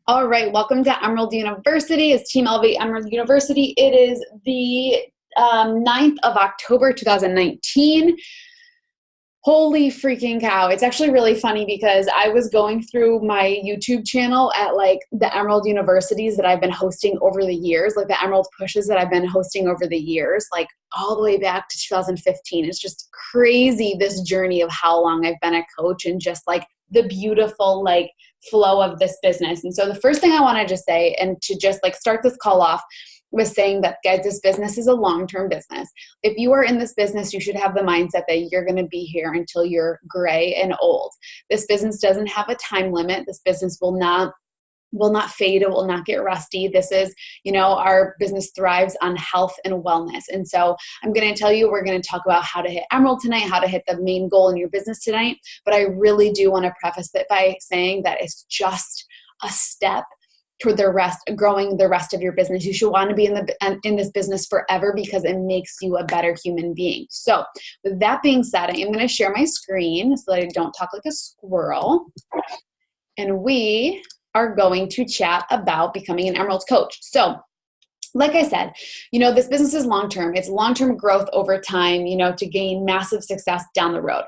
All right, welcome to Emerald University. It's Team Elevate Emerald University. It is the 9th of October, 2019. Holy freaking cow. It's actually really funny because I was going through my YouTube channel at like the Emerald Universities that I've been hosting over the years, like the Emerald Pushes that I've been hosting over the years, like all the way back to 2015. It's just crazy, this journey of how long I've been a coach and just like the beautiful like flow of this business. And so the first thing I want to just say, and to just like start this call off, was saying that, guys, this business is a long-term business. If you are in this business, you should have the mindset that you're going to be here until you're gray and old. This business doesn't have a time limit. This business will not fade. It will not get rusty. This is, our business thrives on health and wellness. And so I'm going to tell you, we're going to talk about how to hit Emerald tonight, how to hit the main goal in your business tonight. But I really do want to preface it by saying that it's just a step toward growing the rest of your business. You should want to be in this business forever because it makes you a better human being. So with that being said, I am going to share my screen so that I don't talk like a squirrel. And we are going to chat about becoming an Emerald coach. So like I said, this business is long-term. It's long-term growth over time, to gain massive success down the road.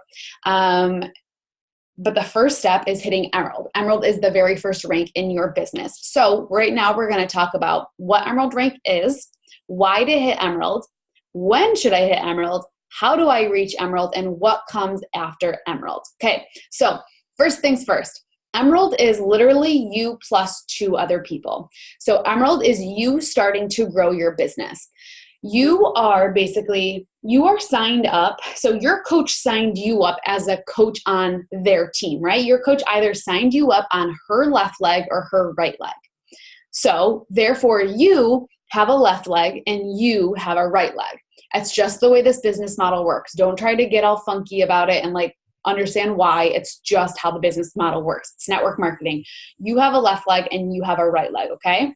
But the first step is hitting Emerald. Emerald is the very first rank in your business. So right now we're going to talk about what Emerald rank is, why to hit Emerald, when should I hit Emerald, how do I reach Emerald, and what comes after Emerald. Okay, so first things first. Emerald is literally you plus 2 other people. So Emerald is you starting to grow your business. You are signed up. So your coach signed you up as a coach on their team, right? Your coach either signed you up on her left leg or her right leg. So therefore you have a left leg and you have a right leg. That's just the way this business model works. Don't try to get all funky about it and understand why. It's just how the business model works. It's network marketing. You have a left leg and you have a right leg, okay?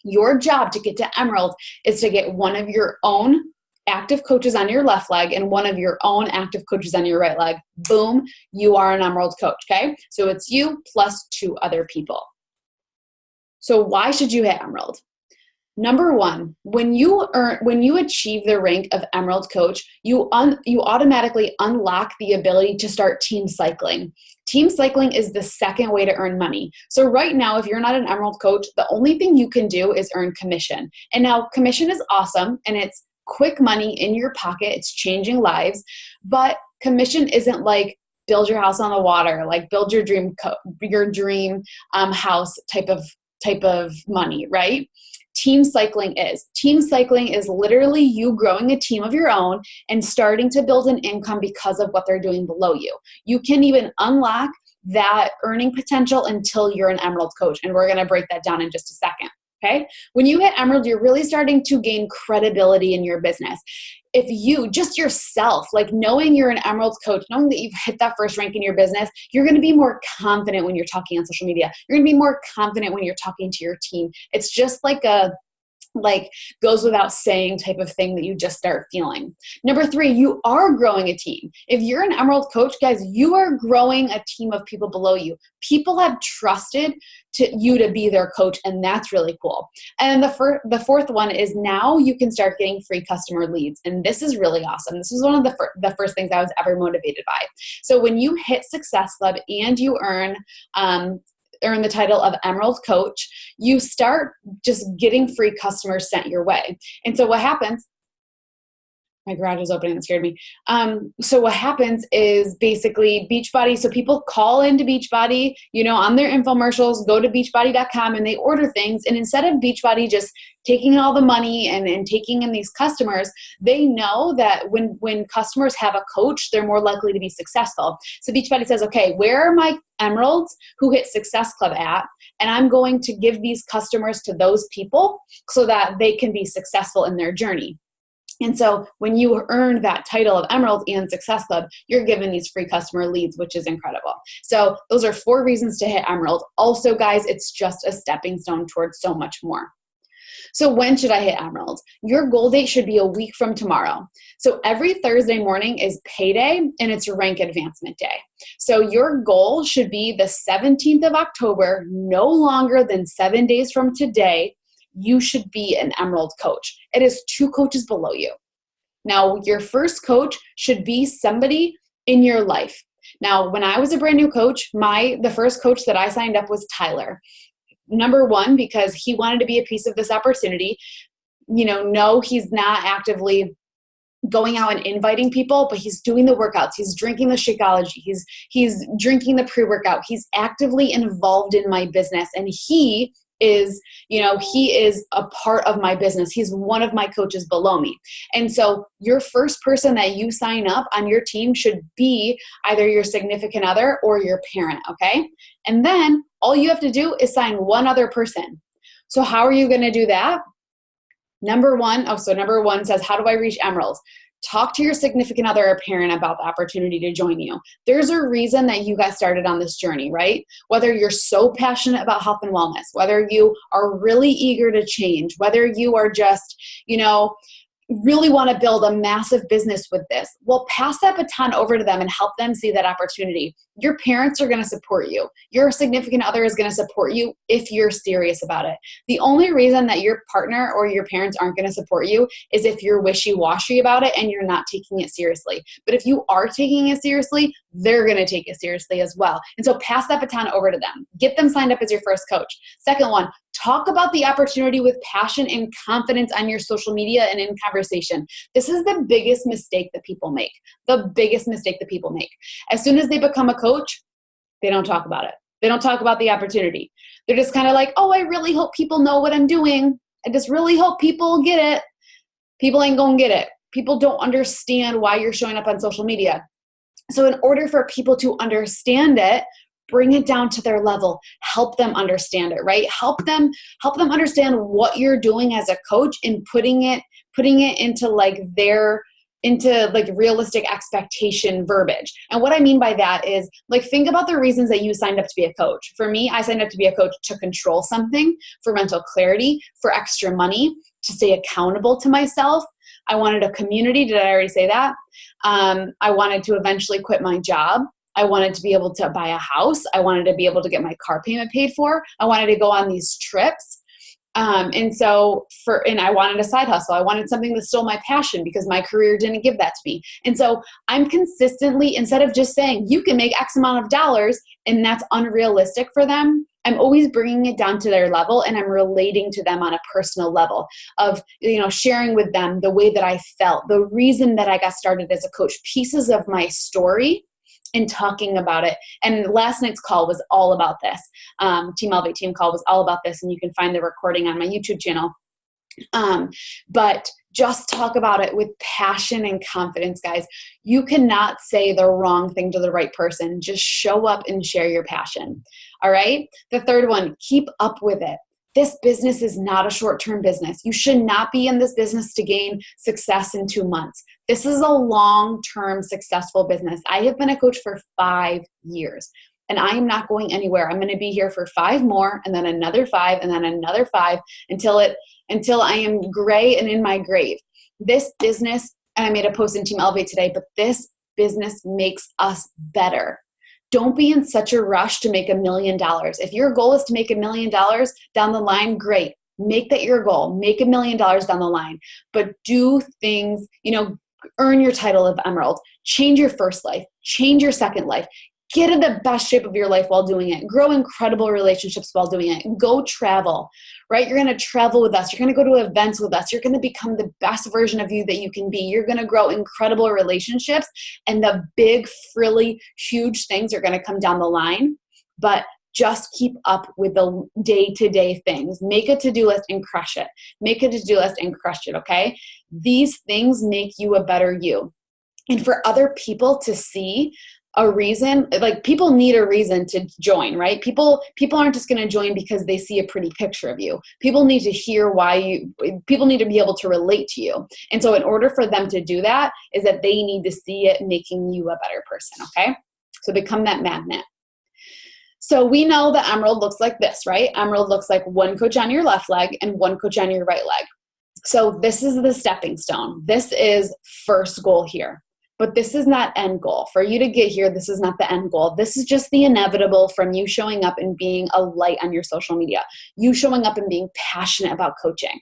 Your job to get to Emerald is to get one of your own active coaches on your left leg and one of your own active coaches on your right leg. Boom, you are an Emerald coach, okay? So it's you plus 2 other people. So why should you hit Emerald? Number 1, when you achieve the rank of Emerald coach, you automatically unlock the ability to start team cycling. Team cycling is the second way to earn money. So right now, if you're not an Emerald coach, the only thing you can do is earn commission. And now commission is awesome and it's quick money in your pocket. It's changing lives, but commission isn't like build your house on the water, like build your dream house type of money, right? Team cycling is literally you growing a team of your own and starting to build an income because of what they're doing below you. You can even unlock that earning potential until you're an Emerald coach. And we're going to break that down in just a second. Okay. When you hit Emerald, you're really starting to gain credibility in your business. If you, just yourself, knowing you're an Emerald coach, knowing that you've hit that first rank in your business, you're going to be more confident when you're talking on social media. You're going to be more confident when you're talking to your team. It's just goes without saying type of thing that you just start feeling. Number 3, you are growing a team. If you're an Emerald coach, guys, you are growing a team of people below you. People have trusted you to be their coach, and that's really cool. And the fourth one is now you can start getting free customer leads, and this is really awesome. This is one of the first things I was ever motivated by. So when you hit Success Club and you earn the title of Emerald coach, you start just getting free customers sent your way. And so what happens, my garage is opening, that scared me. So what happens is basically Beachbody. So people call into Beachbody, on their infomercials, go to beachbody.com and they order things. And instead of Beachbody just taking all the money and taking in these customers, they know that when customers have a coach, they're more likely to be successful. So Beachbody says, okay, where are my Emeralds who hit Success Club at? And I'm going to give these customers to those people so that they can be successful in their journey. And so when you earn that title of Emerald and Success Club, you're given these free customer leads, which is incredible. So those are 4 reasons to hit Emerald. Also, guys, it's just a stepping stone towards so much more. So when should I hit Emerald? Your goal date should be a week from tomorrow. So every Thursday morning is payday and it's rank advancement day. So your goal should be the 17th of October, no longer than 7 days from today. You should be an Emerald coach. It is 2 coaches below you. Now, your first coach should be somebody in your life. Now, when I was a brand new coach, the first coach that I signed up was Tyler. Number one, because he wanted to be a piece of this opportunity. No, he's not actively going out and inviting people, but he's doing the workouts. He's drinking the Shakeology. He's drinking the pre-workout. He's actively involved in my business, and he is a part of my business. He's one of my coaches below me. And so your first person that you sign up on your team should be either your significant other or your parent, okay? And then all you have to do is sign one other person. So how are you going to do that? Number one says, how do I reach Emerald? Talk to your significant other or parent about the opportunity to join you. There's a reason that you got started on this journey, right? Whether you're so passionate about health and wellness, whether you are really eager to change, whether you are just, really want to build a massive business with this, well, pass that baton over to them and help them see that opportunity. Your parents are going to support you. Your significant other is going to support you if you're serious about it. The only reason that your partner or your parents aren't going to support you is if you're wishy-washy about it and you're not taking it seriously. But if you are taking it seriously, they're going to take it seriously as well. And so pass that baton over to them. Get them signed up as your first coach. Second one, talk about the opportunity with passion and confidence on your social media and in conversation. This is the biggest mistake that people make. The biggest mistake that people make. As soon as they become a coach, they don't talk about it. They don't talk about the opportunity. They're just kind of like, oh, I really hope people know what I'm doing. I just really hope people get it. People ain't gonna get it. People don't understand why you're showing up on social media. So in order for people to understand it, bring it down to their level. Help them understand it, right? Help them understand what you're doing as a coach and putting it into realistic expectation verbiage. And what I mean by that is think about the reasons that you signed up to be a coach. For me, I signed up to be a coach to control something, for mental clarity, for extra money, to stay accountable to myself. I wanted a community. Did I already say that? I wanted to eventually quit my job. I wanted to be able to buy a house. I wanted to be able to get my car payment paid for. I wanted to go on these trips. And I wanted a side hustle. I wanted something that stole my passion because my career didn't give that to me. And so I'm consistently, instead of just saying you can make X amount of dollars and that's unrealistic for them, I'm always bringing it down to their level and I'm relating to them on a personal level of, sharing with them the way that I felt, the reason that I got started as a coach, pieces of my story, and talking about it. And last night's call was all about this. Team Elevate Team call was all about this, and you can find the recording on my YouTube channel. But just talk about it with passion and confidence, guys. You cannot say the wrong thing to the right person. Just show up and share your passion. All right? The third one, keep up with it. This business is not a short-term business. You should not be in this business to gain success in 2 months. This is a long-term successful business. I have been a coach for 5 years, and I am not going anywhere. I'm going to be here for 5 more, and then another 5, and then another 5 until I am gray and in my grave. This business, and I made a post in Team Elevate today, but this business makes us better. Don't be in such a rush to make $1 million. If your goal is to make $1 million down the line, great. Make that your goal. Make $1 million down the line. But do things, earn your title of Emerald. Change your first life. Change your second life. Get in the best shape of your life while doing it. Grow incredible relationships while doing it. Go travel, right? You're going to travel with us. You're going to go to events with us. You're going to become the best version of you that you can be. You're going to grow incredible relationships, and the big, frilly, huge things are going to come down the line. But just keep up with the day-to-day things. Make a to-do list and crush it. Make a to-do list and crush it, okay? These things make you a better you. And for other people to see a reason, people need a reason to join, right? People aren't just going to join because they see a pretty picture of you. People need to hear people need to be able to relate to you. And so in order for them to do that is that they need to see it making you a better person, okay? So become that magnet. So we know that Emerald looks like this, right? Emerald looks like one coach on your left leg and one coach on your right leg. So this is the stepping stone. This is first goal here. But this is not end goal. For you to get here, this is not the end goal. This is just the inevitable from you showing up and being a light on your social media, you showing up and being passionate about coaching.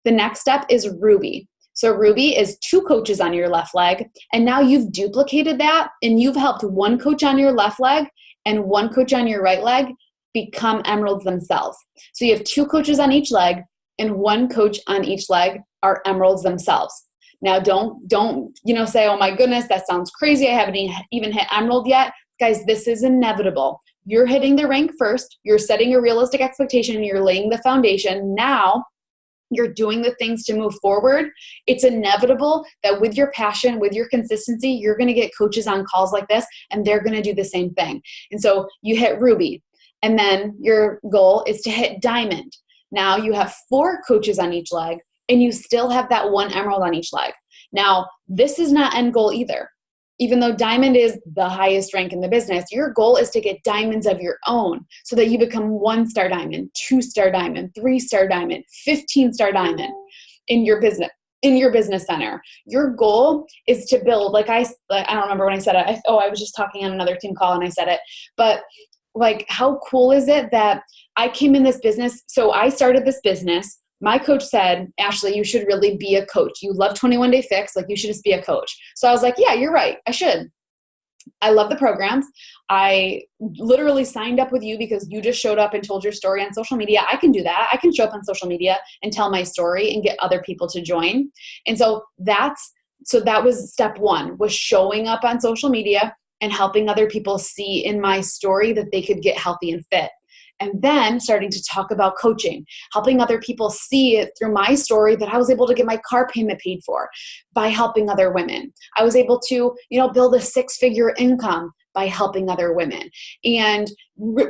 The next step is Ruby. So Ruby is two coaches on your left leg, and now you've duplicated that, and you've helped one coach on your left leg and one coach on your right leg become emeralds themselves. So you have two coaches on each leg, and one coach on each leg are emeralds themselves. Now, don't say, oh my goodness, that sounds crazy. I haven't even hit emerald yet. Guys, this is inevitable. You're hitting the rank first. You're setting a realistic expectation. You're laying the foundation. Now, you're doing the things to move forward. It's inevitable that with your passion, with your consistency, you're going to get coaches on calls like this, and they're going to do the same thing. And so you hit Ruby, and then your goal is to hit Diamond. Now you have 4 coaches on each leg, and you still have that one emerald on each leg. Now, this is not end goal either. Even though Diamond is the highest rank in the business, your goal is to get diamonds of your own so that you become 1-star diamond, 2-star diamond, 3-star diamond, 15-star diamond in your business center. Your goal is to build, I don't remember when I said it. I was just talking on another team call and I said it, but how cool is it that I came in this business? So I started this business. My coach said, Ashley, you should really be a coach. You love 21 Day Fix. You should just be a coach. So I was like, yeah, you're right. I should. I love the programs. I literally signed up with you because you just showed up and told your story on social media. I can do that. I can show up on social media and tell my story and get other people to join. And so that was step 1, was showing up on social media and helping other people see in my story that they could get healthy and fit. And then starting to talk about coaching, helping other people see it through my story that I was able to get my car payment paid for by helping other women. I was able to, build a 6-figure income by helping other women and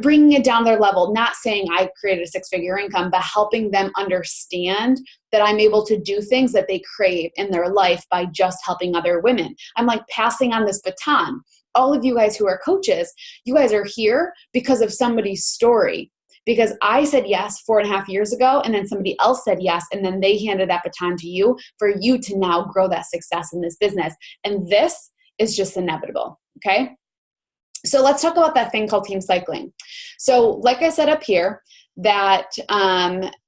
bringing it down their level, not saying I created a 6-figure income, but helping them understand that I'm able to do things that they crave in their life by just helping other women. I'm passing on this baton. All of you guys who are coaches, you guys are here because of somebody's story. Because I said yes 4.5 years ago, and then somebody else said yes, and then they handed that baton to you for you to now grow that success in this business. And this is just inevitable, okay? So let's talk about that thing called team cycling. So like I said up here, that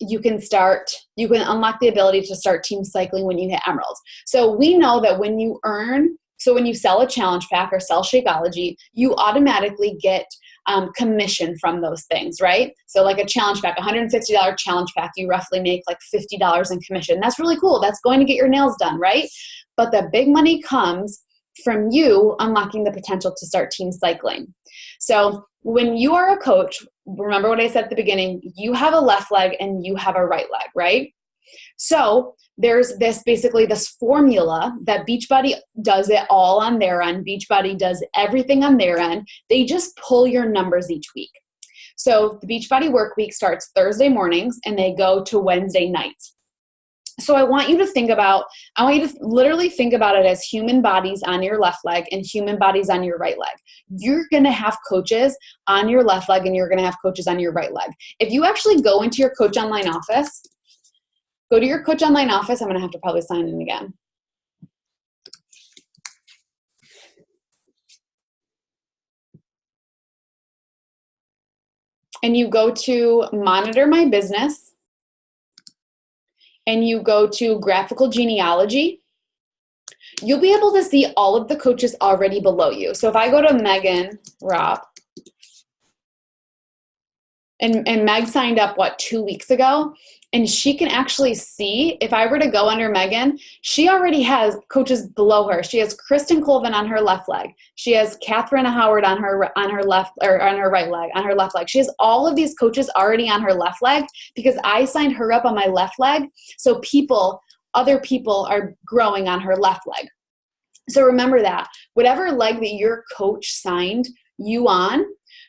you can unlock the ability to start team cycling when you hit emeralds. So we know that when you sell a challenge pack or sell Shakeology, you automatically get commission from those things, right? So like a challenge pack, $160 challenge pack, you roughly make $50 in commission. That's really cool. That's going to get your nails done, right? But the big money comes from you unlocking the potential to start team cycling. So when you are a coach, remember what I said at the beginning, you have a left leg and you have a right leg, right? So there's this formula that Beachbody does it all on their end. Beachbody does everything on their end. They just pull your numbers each week. So the Beachbody work week starts Thursday mornings and they go to Wednesday nights. So I want you to literally think about it as human bodies on your left leg and human bodies on your right leg. You're going to have coaches on your left leg and you're going to have coaches on your right leg. If you actually go into your Coach Online office, I'm going to have to probably sign in again. And you go to Monitor My Business. And you go to Graphical Genealogy, you'll be able to see all of the coaches already below you. So if I go to Megan Ropp, and Meg signed up, 2 weeks ago? And she can actually see, if I were to go under Megan, she already has coaches below her. She has Kristen Colvin on her left leg. She has Catherine Howard on her left, or on her right leg, on her left leg. She has all of these coaches already on her left leg because I signed her up on my left leg. So other people are growing on her left leg. So remember that. Whatever leg that your coach signed you on,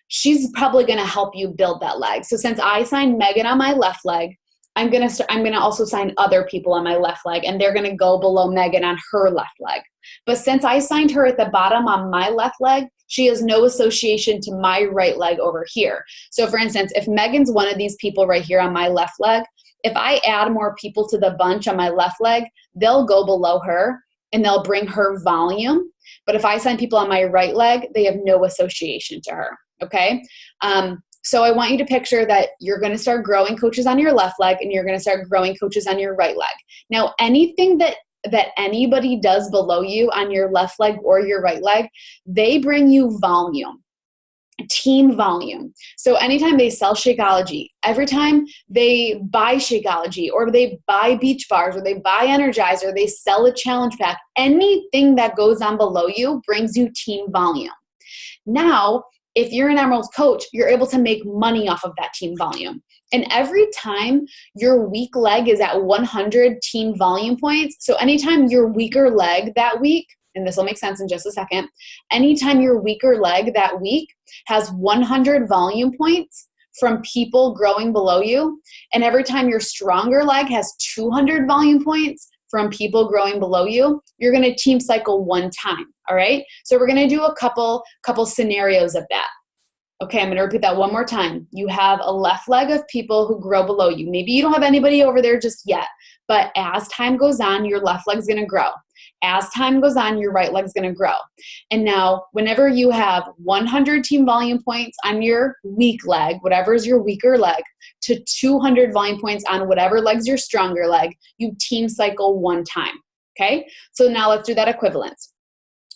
she's probably going to help you build that leg. So since I signed Megan on my left leg, I'm gonna also sign other people on my left leg, and they're gonna go below Megan on her left leg. But since I signed her at the bottom on my left leg, she has no association to my right leg over here. So for instance, if Megan's one of these people right here on my left leg, if I add more people to the bunch on my left leg, they'll go below her and they'll bring her volume. But if I sign people on my right leg, they have no association to her, okay? So I want you to picture that you're going to start growing coaches on your left leg and you're going to start growing coaches on your right leg. Now, anything that anybody does below you on your left leg or your right leg, they bring you volume, team volume. So anytime they sell Shakeology, every time they buy Shakeology or they buy Beach Bars or they buy Energizer, they sell a challenge pack, anything that goes on below you brings you team volume. Now, if you're an Emerald coach, you're able to make money off of that team volume. And every time your weak leg is at 100 team volume points, so anytime your weaker leg that week, and this will make sense in just a second, anytime your weaker leg that week has 100 volume points from people growing below you, and every time your stronger leg has 200 volume points from people growing below you, you're going to team cycle one time, all right? So we're going to do a couple scenarios of that. Okay, I'm going to repeat that one more time. You have a left leg of people who grow below you. Maybe you don't have anybody over there just yet, but as time goes on, your left leg's going to grow. As time goes on, your right leg's going to grow. And now, whenever you have 100 team volume points on your weak leg, whatever is your weaker leg, to 200 volume points on whatever leg's your stronger leg, you team cycle one time. Okay? So now let's do that equivalence.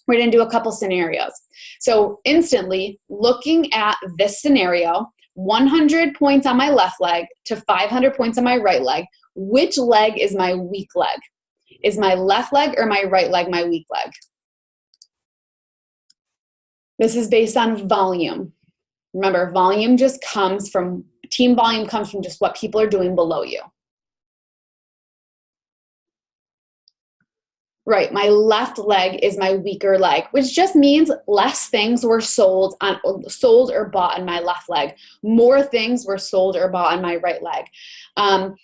We're going to do a couple scenarios. So instantly, looking at this scenario, 100 points on my left leg to 500 points on my right leg, which leg is my weak leg? Is my left leg or my right leg my weak leg? This is based on volume. Remember, volume just comes from, team volume comes from just what people are doing below you. Right, my left leg is my weaker leg, which just means less things were sold or bought on my left leg. More things were sold or bought on my right leg.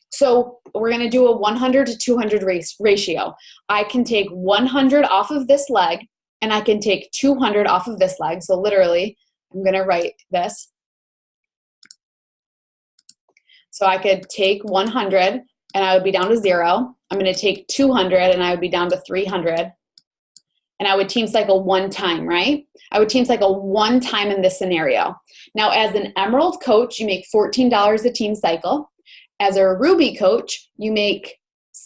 So we're going to do a 100 to 200 ratio. I can take 100 off of this leg, and I can take 200 off of this leg. So literally, I'm going to write this. So I could take 100, and I would be down to 0. I'm going to take 200 and I would be down to 300. And I would team cycle one time, right? I would team cycle one time in this scenario. Now, as an Emerald coach, you make $14 a team cycle. As a Ruby coach, you make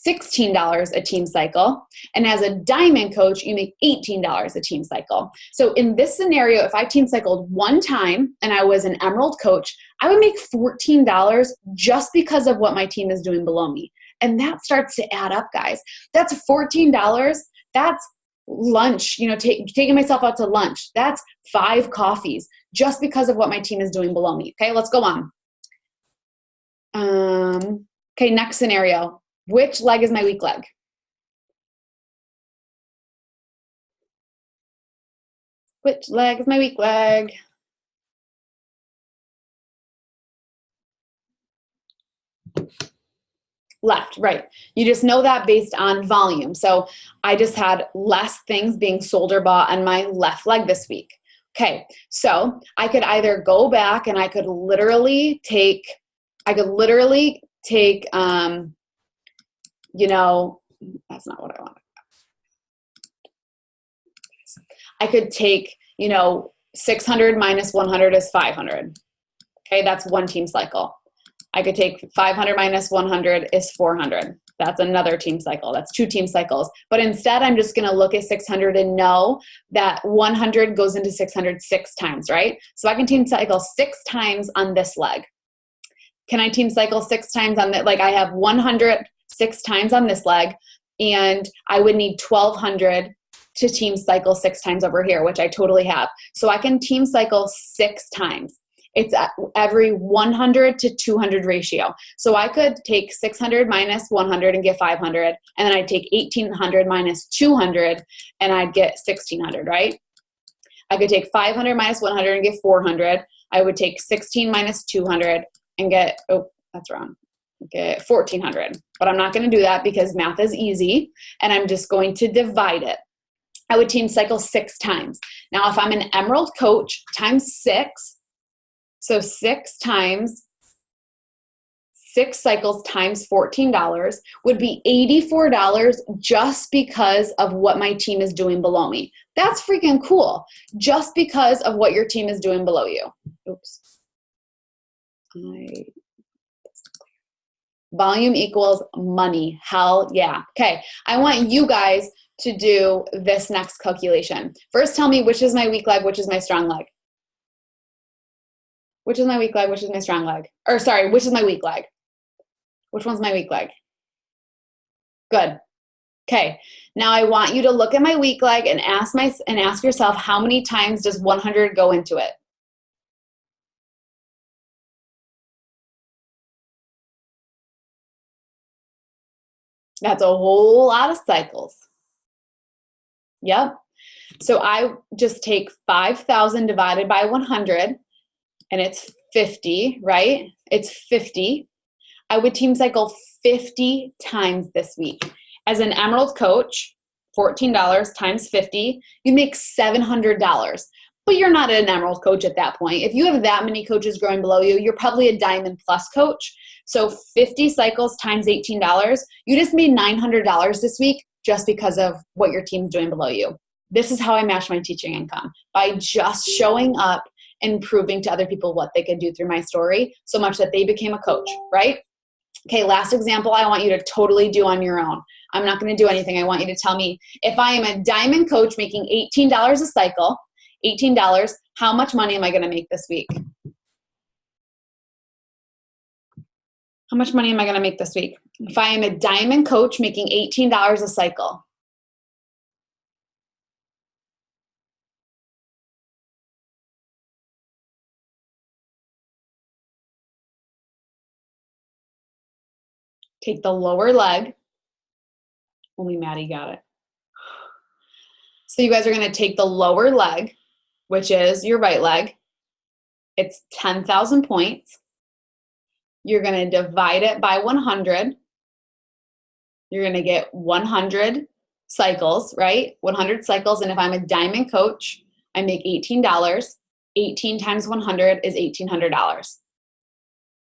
$16 a team cycle. And as a Diamond coach, you make $18 a team cycle. So in this scenario, if I team cycled one time and I was an Emerald coach, I would make $14 just because of what my team is doing below me. And that starts to add up, guys. That's $14. That's lunch, taking myself out to lunch. That's 5 coffees just because of what my team is doing below me. Okay, let's go on. Okay, next scenario. Which leg is my weak leg? Which leg is my weak leg? Left, right. You just know that based on volume. So I just had less things being sold or bought on my left leg this week. Okay, so I could either go back and I could literally take, that's not what I want. I could take, 600 minus 100 is 500. Okay, that's one team cycle. I could take 500 minus 100 is 400. That's another team cycle. That's 2 team cycles. But instead, I'm just going to look at 600 and know that 100 goes into 600 6 times, right? So I can team cycle 6 times on this leg. Can I team cycle 6 times on that? Like I have 100 6 times on this leg, and I would need 1,200 to team cycle 6 times over here, which I totally have. So I can team cycle 6 times. It's every 100 to 200 ratio. So I could take 600 minus 100 and get 500, and then I'd take 1,800 minus 200, and I'd get 1,600, right? I could take 500 minus 100 and get 400. I would take 16 minus 200 and get, oh, that's wrong. Okay, 1,400. But I'm not going to do that because math is easy, and I'm just going to divide it. I would team cycle 6 times. Now, if I'm an Emerald coach times 6, so 6 times 6 cycles times $14 would be $84 just because of what my team is doing below me. That's freaking cool. Just because of what your team is doing below you. Oops. Volume equals money. Hell yeah. Okay, I want you guys to do this next calculation. First, tell me which is my weak leg, which is my strong leg. Which is my weak leg, which is my strong leg? Or sorry, which is my weak leg? Which one's my weak leg? Good. Okay, now I want you to look at my weak leg and ask yourself, how many times does 100 go into it? That's a whole lot of cycles. Yep. So I just take 5,000 divided by 100, and it's 50, right? It's 50. I would team cycle 50 times this week. As an Emerald coach, $14 times 50, you make $700. But you're not an Emerald coach at that point. If you have that many coaches growing below you, you're probably a Diamond Plus coach. So 50 cycles times $18, you just made $900 this week just because of what your team's doing below you. This is how I match my teaching income, by just showing up and proving to other people what they could do through my story so much that they became a coach, right? Okay, last example I want you to totally do on your own. I'm not going to do anything. I want you to tell me, if I am a Diamond coach making $18 a cycle, $18, how much money am I going to make this week? How much money am I going to make this week? If I am a Diamond coach making $18 a cycle. Take the lower leg. Only Maddie got it. So you guys are going to take the lower leg, which is your right leg. It's 10,000 points. You're going to divide it by 100. You're going to get 100 cycles, right? 100 cycles. And if I'm a Diamond coach, I make $18. 18 times 100 is $1,800.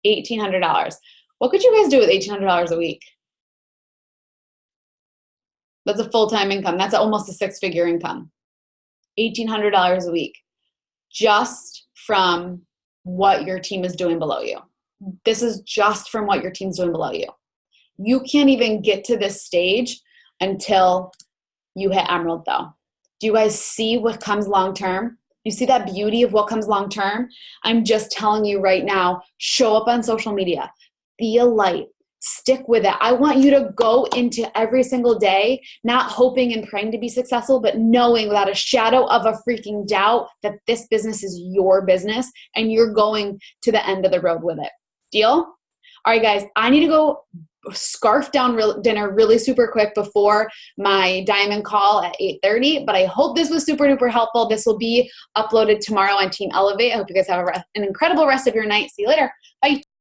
$1,800. What could you guys do with $1,800 a week? That's a full-time income. That's almost a 6-figure income. $1,800 a week just from what your team is doing below you. This is just from what your team's doing below you. You can't even get to this stage until you hit Emerald, though. Do you guys see what comes long-term? You see that beauty of what comes long-term? I'm just telling you right now, show up on social media. Be a light. Stick with it. I want you to go into every single day, not hoping and praying to be successful, but knowing without a shadow of a freaking doubt that this business is your business and you're going to the end of the road with it. Deal? All right, guys, I need to go scarf down dinner really super quick before my Diamond call at 8:30, but I hope this was super duper helpful. This will be uploaded tomorrow on Team Elevate. I hope you guys have an incredible rest of your night. See you later. Bye.